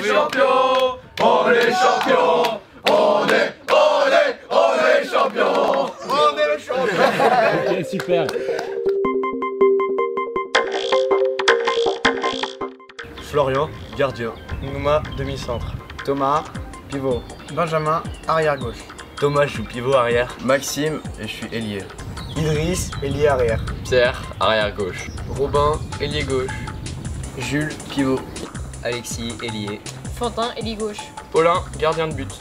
est champions, on est champions, on est champions, on est le champion. Ok, super. Florian, gardien. Nouma, demi-centre. Thomas, pivot. Benjamin, arrière gauche. Thomas, je joue pivot arrière. Maxime, et je suis ailier. Idriss, ailier arrière. Pierre, arrière gauche. Robin, ailier gauche. Jules, pivot. Alexis, ailier. Fantin, ailier gauche. Paulin, gardien de but.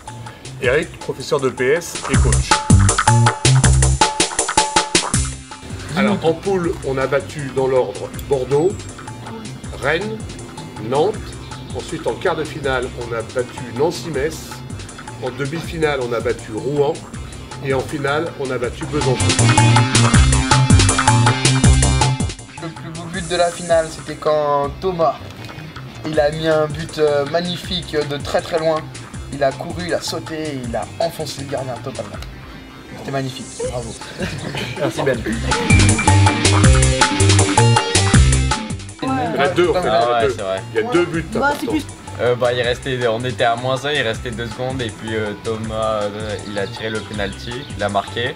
Eric, professeur de PS et coach. Alors en poule, on a battu dans l'ordre Bordeaux, Rennes, Nantes. Ensuite en quart de finale, on a battu Nancy-Metz. En demi-finale, on a battu Rouen. Et en finale, on a battu Besançon. Le plus beau but de la finale, c'était quand Thomas, il a mis un but magnifique de très très loin. Il a couru, il a sauté, et il a enfoncé le gardien totalement. C'était magnifique, bravo. Merci Ben. Il y en a deux en fait, Ah ouais, c'est vrai. il y a deux buts importants. On était à -1, il restait 2 secondes et puis Thomas il a tiré le penalty, il a marqué.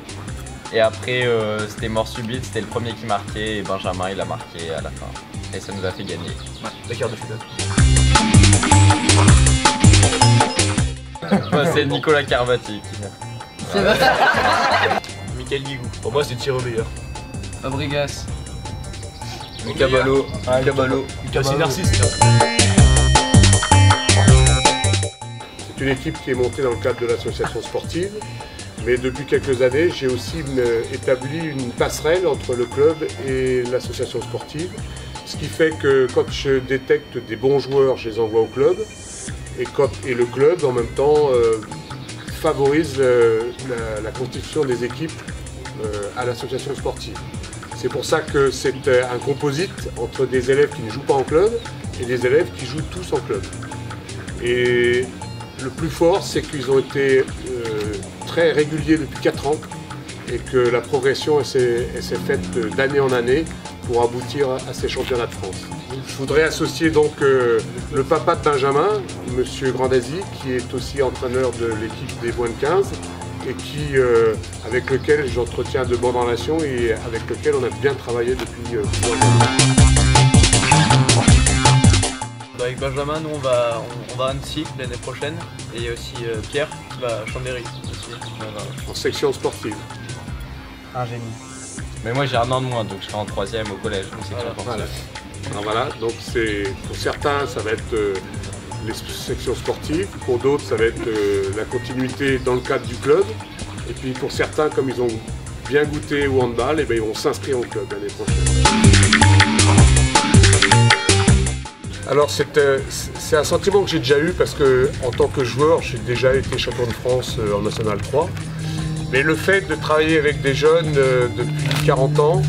Et après c'était mort subite, c'était le premier qui marquait et Benjamin il a marqué à la fin. Et ça nous a fait gagner. Ouais, la quart de finale. C'est Nicolas Carvati. Michael Guigou. Pour moi, c'est tir au meilleur. Fabregas. Caballo. Caballo. C'est Narcisse. C'est une équipe qui est montée dans le cadre de l'association sportive. Mais depuis quelques années, j'ai aussi établi une passerelle entre le club et l'association sportive. Ce qui fait que quand je détecte des bons joueurs, je les envoie au club. Et le club, en même temps, favorise la constitution des équipes à l'association sportive. C'est pour ça que c'est un composite entre des élèves qui ne jouent pas en club et des élèves qui jouent tous en club. Et le plus fort, c'est qu'ils ont été très réguliers depuis 4 ans et que la progression elle s'est faite d'année en année pour aboutir à ces championnats de France. Je voudrais associer donc le papa de Benjamin, M. Grandasi, qui est aussi entraîneur de l'équipe des moins de 15 et avec lequel j'entretiens de bonnes relations et avec lequel on a bien travaillé depuis plusieurs années. Avec Benjamin, nous on va à Annecy l'année prochaine et aussi Pierre qui va à Chambéry aussi. En section sportive. Un génie. Mais moi j'ai un an de moins donc je serai en 3e au collège. Donc c'est Voilà. Alors voilà, donc pour certains ça va être les sections sportives, pour d'autres ça va être la continuité dans le cadre du club. Et puis pour certains, comme ils ont bien goûté au handball, et bien, ils vont s'inscrire au club l'année prochaine. Alors c'est un sentiment que j'ai déjà eu parce que en tant que joueur, j'ai déjà été champion de France en National 3. Mais le fait de travailler avec des jeunes depuis 40 ans,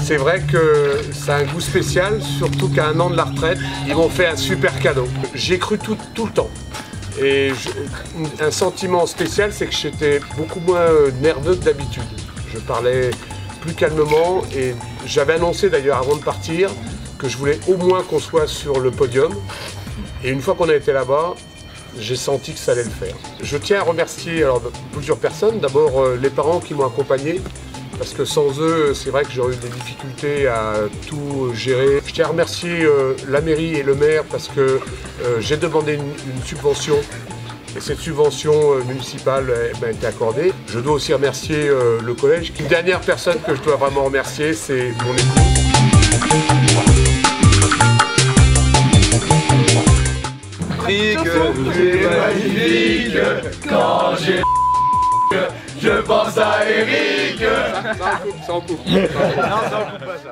c'est vrai que ça a un goût spécial, surtout qu'à un an de la retraite, ils m'ont fait un super cadeau. J'y ai cru tout le temps. Et un sentiment spécial, c'est que j'étais beaucoup moins nerveux que d'habitude. Je parlais plus calmement et j'avais annoncé d'ailleurs avant de partir que je voulais au moins qu'on soit sur le podium. Et une fois qu'on a été là-bas, j'ai senti que ça allait le faire. Je tiens à remercier plusieurs personnes. D'abord les parents qui m'ont accompagné, parce que sans eux, c'est vrai que j'aurais eu des difficultés à tout gérer. Je tiens à remercier la mairie et le maire parce que j'ai demandé une subvention et cette subvention municipale m'a été accordée. Je dois aussi remercier le collège. Une dernière personne que je dois vraiment remercier, c'est mon épouse. Tu es magnifique quand je pense à Eric. Ça en coupe. Non, ça en coupe pas ça.